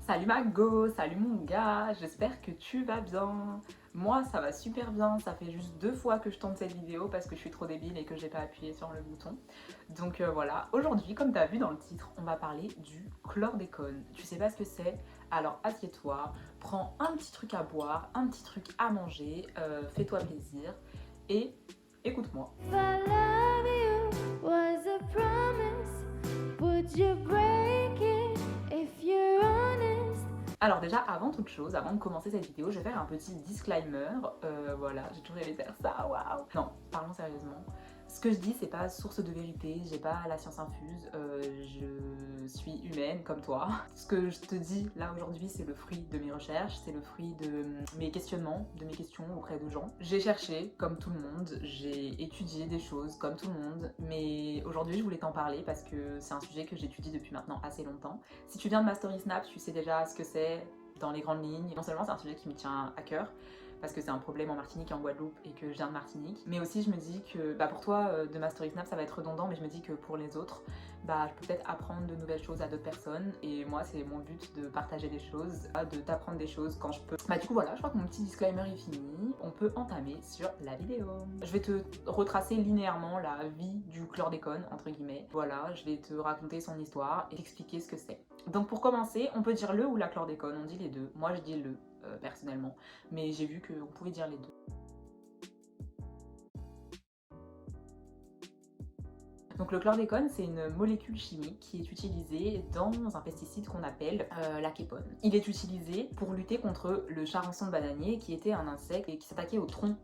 Salut ma go, salut mon gars, j'espère que tu vas bien. Moi ça va super bien, ça fait juste 2 fois que je tente cette vidéo parce que je suis trop débile et que j'ai pas appuyé sur le bouton. Donc voilà, aujourd'hui comme tu as vu dans le titre, on va parler du chlordécone. Tu sais pas ce que c'est? Alors assieds-toi, prends un petit truc à boire, un petit truc à manger, fais-toi plaisir et écoute-moi. If I love you was a promise, would you break it if you're honest? Alors déjà, avant toute chose, avant de commencer cette vidéo, je vais faire un petit disclaimer. Voilà, j'ai toujours aimé faire ça, waouh. Non, parlons sérieusement. Ce que je dis, c'est pas source de vérité, j'ai pas la science infuse, je suis humaine comme toi. Ce que je te dis là aujourd'hui, c'est le fruit de mes recherches, c'est le fruit de mes questionnements, de mes questions auprès de gens. J'ai cherché comme tout le monde, j'ai étudié des choses comme tout le monde, mais aujourd'hui je voulais t'en parler parce que c'est un sujet que j'étudie depuis maintenant assez longtemps. Si tu viens de ma story Snap, tu sais déjà ce que c'est dans les grandes lignes. Non seulement c'est un sujet qui me tient à cœur, parce que c'est un problème en Martinique et en Guadeloupe et que je viens de Martinique. Mais aussi je me dis que pour toi de ma story Snap ça va être redondant, mais je me dis que pour les autres, je peux peut-être apprendre de nouvelles choses à d'autres personnes et moi c'est mon but de partager des choses, de t'apprendre des choses quand je peux. Du coup voilà, je crois que mon petit disclaimer est fini, on peut entamer sur la vidéo. Je vais te retracer linéairement la vie du chlordécone entre guillemets. Voilà, je vais te raconter son histoire et t'expliquer ce que c'est. Donc pour commencer, on peut dire le ou la chlordécone, on dit les deux. Moi je dis le personnellement, mais j'ai vu qu'on pouvait dire les deux. Donc le chlordécone, c'est une molécule chimique qui est utilisée dans un pesticide qu'on appelle la képone. Il est utilisé pour lutter contre le charançon de bananier, qui était un insecte et qui s'attaquait au tronc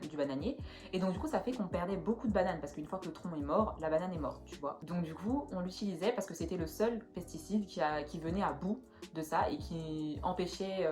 du bananier. Et donc du coup ça fait qu'on perdait beaucoup de bananes, parce qu'une fois que le tronc est mort, la banane est morte, tu vois. Donc du coup on l'utilisait parce que c'était le seul pesticide qui venait à bout de ça et qui empêchait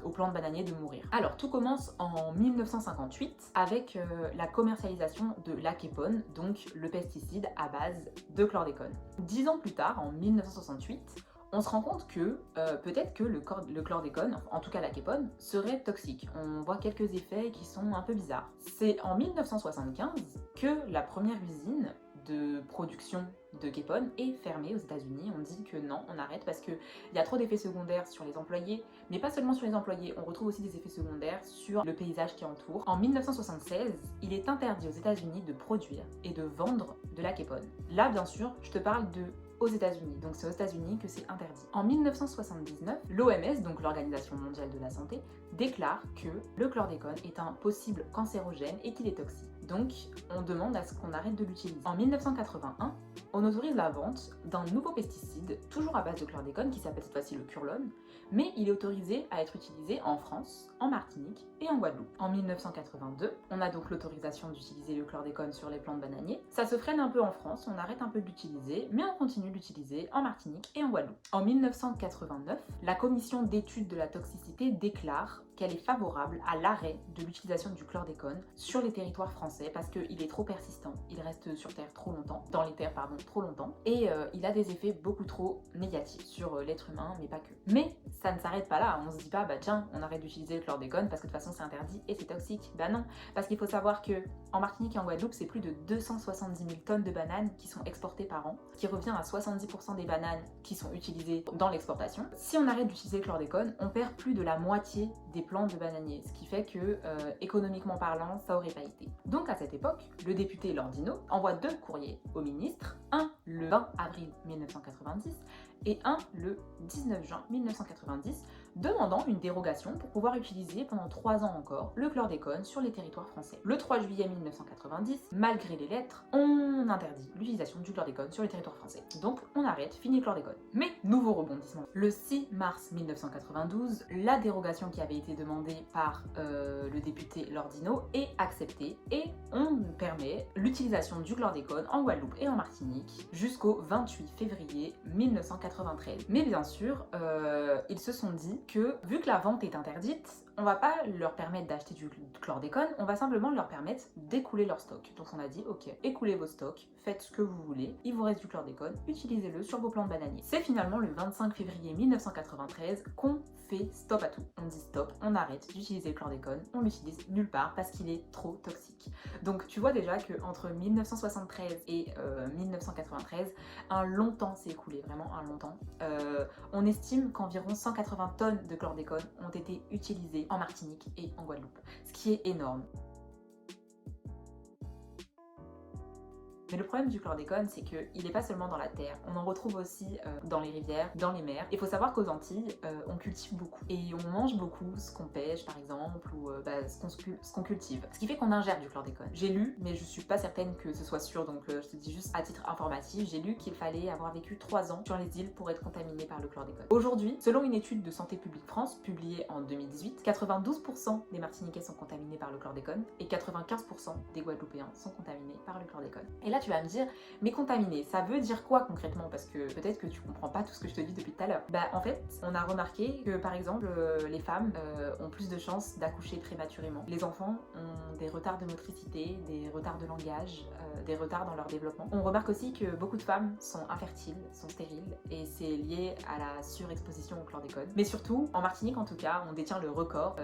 aux plantes bananiers de mourir. Alors tout commence en 1958 avec la commercialisation de la képone, donc le pesticide à base de chlordécone. 10 ans plus tard, en 1968, on se rend compte que peut-être que le chlordécone, en tout cas la képone, serait toxique. On voit quelques effets qui sont un peu bizarres. C'est en 1975 que la première usine de production de képone est fermée aux États-Unis. On dit que non, on arrête parce qu'il y a trop d'effets secondaires sur les employés, mais pas seulement sur les employés, on retrouve aussi des effets secondaires sur le paysage qui entoure. En 1976, il est interdit aux États-Unis de produire et de vendre de la képone. Là, bien sûr, je te parle aux États-Unis, donc c'est aux États-Unis que c'est interdit. En 1979, l'OMS, donc l'Organisation mondiale de la santé, déclare que le chlordécone est un possible cancérogène et qu'il est toxique. Donc, on demande à ce qu'on arrête de l'utiliser. En 1981, on autorise la vente d'un nouveau pesticide, toujours à base de chlordécone, qui s'appelle cette fois-ci le Curlone, mais il est autorisé à être utilisé en France, en Martinique et en Guadeloupe. En 1982, on a donc l'autorisation d'utiliser le chlordécone sur les plantes bananiers. Ça se freine un peu en France, on arrête un peu de l'utiliser, mais on continue de l'utiliser en Martinique et en Guadeloupe. En 1989, la commission d'études de la toxicité déclare qu'elle est favorable à l'arrêt de l'utilisation du chlordécone sur les territoires français parce qu'il est trop persistant, il reste sur Terre trop longtemps, dans les terres pardon, trop longtemps, et il a des effets beaucoup trop négatifs sur l'être humain, mais pas que. Mais ça ne s'arrête pas là, on se dit pas tiens, on arrête d'utiliser le chlordécone parce que de toute façon c'est interdit et c'est toxique. Non, parce qu'il faut savoir que en Martinique et en Guadeloupe, c'est plus de 270 000 tonnes de bananes qui sont exportées par an, ce qui revient à 70% des bananes qui sont utilisées dans l'exportation. Si on arrête d'utiliser le chlordécone, on perd plus de la moitié des plantes de bananiers, ce qui fait que économiquement parlant, ça aurait pas été. Donc à cette époque, le député Landino envoie 2 courriers au ministre, un le 20 avril 1990 et un le 19 juin 1990, demandant une dérogation pour pouvoir utiliser pendant 3 ans encore le chlordécone sur les territoires français. Le 3 juillet 1990, malgré les lettres, on interdit l'utilisation du chlordécone sur les territoires français. Donc on arrête, fini le chlordécone. Mais nouveau rebondissement. Le 6 mars 1992, la dérogation qui avait été demandée par le député Landino est acceptée et on permet l'utilisation du chlordécone en Guadeloupe et en Martinique jusqu'au 28 février 1993. Mais bien sûr, ils se sont dit dit que vu que la vente est interdite, on va pas leur permettre d'acheter du chlordécone, on va simplement leur permettre d'écouler leur stock. Donc on a dit ok, écoulez vos stocks, faites ce que vous voulez, il vous reste du chlordécone, utilisez-le sur vos plantes bananiers. C'est finalement le 25 février 1993 qu'on fait stop à tout. On dit stop, on arrête d'utiliser le chlordécone, on l'utilise nulle part parce qu'il est trop toxique. Donc tu vois déjà qu'entre 1973 et 1993, un long temps s'est écoulé, vraiment un long temps. On estime qu'environ 180 tonnes de chlordécone ont été utilisées en Martinique et en Guadeloupe, ce qui est énorme. Mais le problème du chlordécone, c'est qu'il n'est pas seulement dans la terre, on en retrouve aussi dans les rivières, dans les mers. Il faut savoir qu'aux Antilles, on cultive beaucoup. Et on mange beaucoup ce qu'on pêche, par exemple, ou ce qu'on cultive. Ce qui fait qu'on ingère du chlordécone. J'ai lu, mais je suis pas certaine que ce soit sûr, donc je te dis juste à titre informatif, j'ai lu qu'il fallait avoir vécu 3 ans sur les îles pour être contaminé par le chlordécone. Aujourd'hui, selon une étude de Santé publique France, publiée en 2018, 92% des Martiniquais sont contaminés par le chlordécone et 95% des Guadeloupéens sont contaminés par le chlordécone. Et là, tu vas me dire, mais contaminé, ça veut dire quoi concrètement? Parce que peut-être que tu comprends pas tout ce que je te dis depuis tout à l'heure. Bah en fait, on a remarqué que par exemple, les femmes ont plus de chances d'accoucher prématurément. Les enfants ont des retards de motricité, des retards de langage, des retards dans leur développement. On remarque aussi que beaucoup de femmes sont infertiles, sont stériles, et c'est lié à la surexposition au chlordécone. Mais surtout, en Martinique en tout cas, on détient le record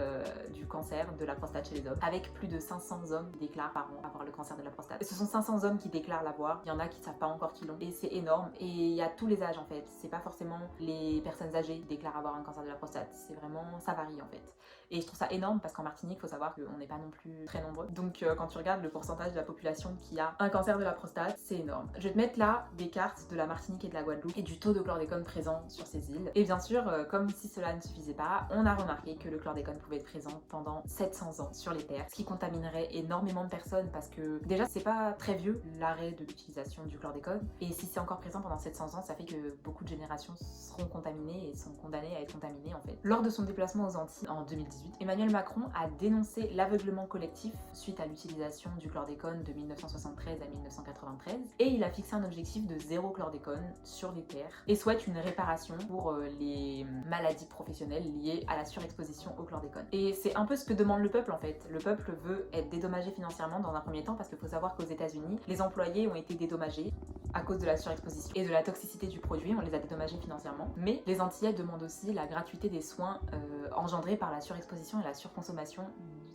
du cancer de la prostate chez les hommes, avec plus de 500 hommes qui déclarent par an avoir le cancer de la prostate. Et ce sont 500 hommes qui déclarent l'avoir, il y en a qui savent pas encore qu'ils l'ont, et c'est énorme. Et il y a tous les âges en fait, c'est pas forcément les personnes âgées qui déclarent avoir un cancer de la prostate, c'est vraiment, ça varie en fait. Et je trouve ça énorme parce qu'en Martinique, il faut savoir qu'on n'est pas non plus très nombreux. Donc quand tu regardes le pourcentage de la population qui a un cancer de la prostate, c'est énorme. Je vais te mettre là des cartes de la Martinique et de la Guadeloupe et du taux de chlordécone présent sur ces îles. Et bien sûr, comme si cela ne suffisait pas, on a remarqué que le chlordécone pouvait être présent pendant 700 ans sur les terres, ce qui contaminerait énormément de personnes parce que déjà, c'est pas très vieux l'arrêt de l'utilisation du chlordécone. Et si c'est encore présent pendant 700 ans, ça fait que beaucoup de générations seront contaminées et sont condamnées à être contaminées en fait. Lors de son déplacement aux Antilles en 2018, Emmanuel Macron a dénoncé l'aveuglement collectif suite à l'utilisation du chlordécone de 1973 à 1993 et il a fixé un objectif de 0 chlordécone sur les terres et souhaite une réparation pour les maladies professionnelles liées à la surexposition au chlordécone. Et c'est un peu ce que demande le peuple en fait. Le peuple veut être dédommagé financièrement dans un premier temps parce qu'il faut savoir qu'aux États-Unis, les employés ont été dédommagés à cause de la surexposition et de la toxicité du produit, on les a dédommagés financièrement. Mais les Antillais demandent aussi la gratuité des soins engendrés par la surexposition et la surconsommation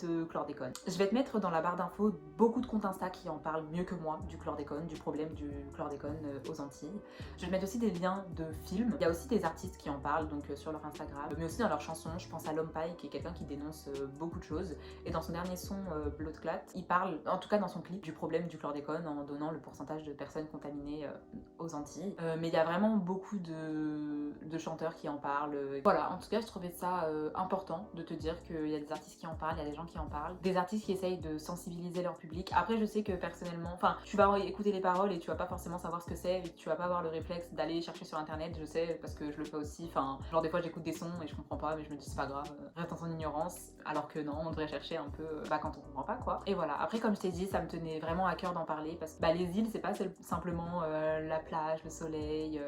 de chlordécone. Je vais te mettre dans la barre d'infos beaucoup de comptes Insta qui en parlent mieux que moi du chlordécone, du problème du chlordécone aux Antilles. Je vais te mettre aussi des liens de films. Il y a aussi des artistes qui en parlent donc sur leur Instagram, mais aussi dans leurs chansons. Je pense à L'Homme Paille qui est quelqu'un qui dénonce beaucoup de choses. Et dans son dernier son Blood Clat, il parle, en tout cas dans son clip, du problème du chlordécone en donnant le pourcentage de personnes contaminées aux Antilles. Mais il y a vraiment beaucoup de chanteurs qui en parlent. Voilà, en tout cas je trouvais ça important de te dire qu'il y a des artistes qui en parlent, il y a des gens qui en parlent, des artistes qui essayent de sensibiliser leur public. Après je sais que personnellement, enfin tu vas écouter les paroles et tu vas pas forcément savoir ce que c'est, et tu vas pas avoir le réflexe d'aller chercher sur internet, je sais parce que je le fais aussi, enfin genre des fois j'écoute des sons et je comprends pas mais je me dis c'est pas grave, reste dans son ignorance, alors que non, on devrait chercher un peu quand on comprend pas quoi. Et voilà, après comme je t'ai dit, ça me tenait vraiment à cœur d'en parler parce que les îles c'est pas simplement la plage, le soleil,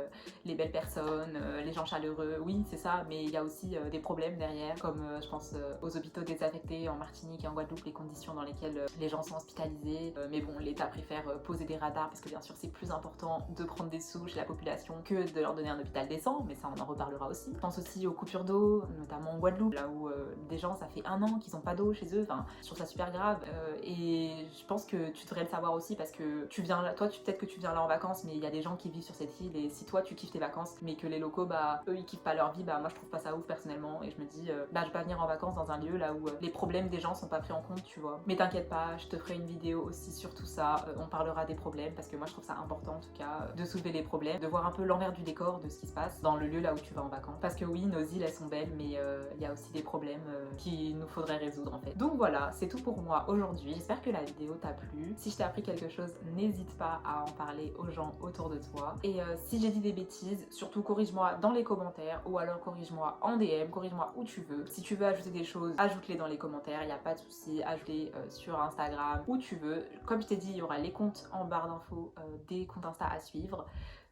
les belles personnes, les gens chaleureux, oui c'est ça, mais il y a aussi des problèmes derrière, comme je pense aux hôpitaux désaffectés en Martinique et en Guadeloupe, les conditions dans lesquelles les gens sont hospitalisés, mais bon l'État préfère poser des radars parce que bien sûr c'est plus important de prendre des sous chez la population que de leur donner un hôpital décent, mais ça on en reparlera aussi. Je pense aussi aux coupures d'eau, notamment en Guadeloupe, là où des gens ça fait 1 an qu'ils ont pas d'eau chez eux, enfin je trouve ça super grave et je pense que tu devrais le savoir aussi parce que tu viens là, toi peut-être que tu viens là en vacances, mais il y a des gens qui vivent sur cette île et si toi tu kiffes tes vacances mais que les locaux eux ils kiffent pas leur vie, moi je trouve pas ça ouf personnellement et je me dis je vais pas venir en vacances dans un lieu là où les problèmes des gens sont pas pris en compte, tu vois. Mais t'inquiète pas, je te ferai une vidéo aussi sur tout ça, on parlera des problèmes parce que moi je trouve ça important en tout cas de soulever les problèmes, de voir un peu l'envers du décor de ce qui se passe dans le lieu là où tu vas en vacances parce que oui nos îles elles sont belles mais il y a aussi des problèmes qu'il nous faudrait résoudre en fait. Donc voilà, c'est tout pour moi aujourd'hui, j'espère que la vidéo t'a plu. Si je t'ai appris quelque chose, n'hésite pas à en parler aux gens autour de toi et si j'ai dit des bêtises, surtout corrige-moi dans les commentaires ou alors corrige-moi en DM, corrige-moi où tu veux. Si tu veux ajouter des choses, ajoute-les dans les commentaires, il n'y a pas de souci, ajoute-les sur Instagram, où tu veux. Comme je t'ai dit, il y aura les comptes en barre d'infos des comptes Insta à suivre.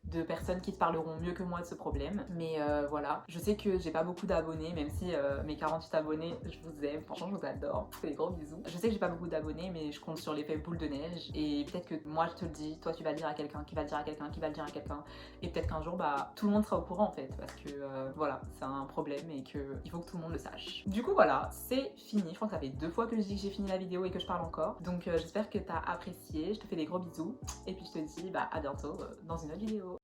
de personnes qui te parleront mieux que moi de ce problème. Mais voilà, je sais que j'ai pas beaucoup d'abonnés, même si mes 48 abonnés, je vous aime, franchement je vous adore, je vous fais des gros bisous. Je sais que j'ai pas beaucoup d'abonnés, mais je compte sur l'effet boule de neige, et peut-être que moi je te le dis, toi tu vas le dire à quelqu'un, qui va le dire à quelqu'un, qui va le dire à quelqu'un, et peut-être qu'un jour bah tout le monde sera au courant en fait, parce que voilà, c'est un problème et qu'il faut que tout le monde le sache. Du coup voilà, c'est fini, je crois que ça fait 2 fois que je dis que j'ai fini la vidéo et que je parle encore, donc j'espère que t'as apprécié, je te fais des gros bisous, et puis je te dis bah à bientôt dans une autre vidéo.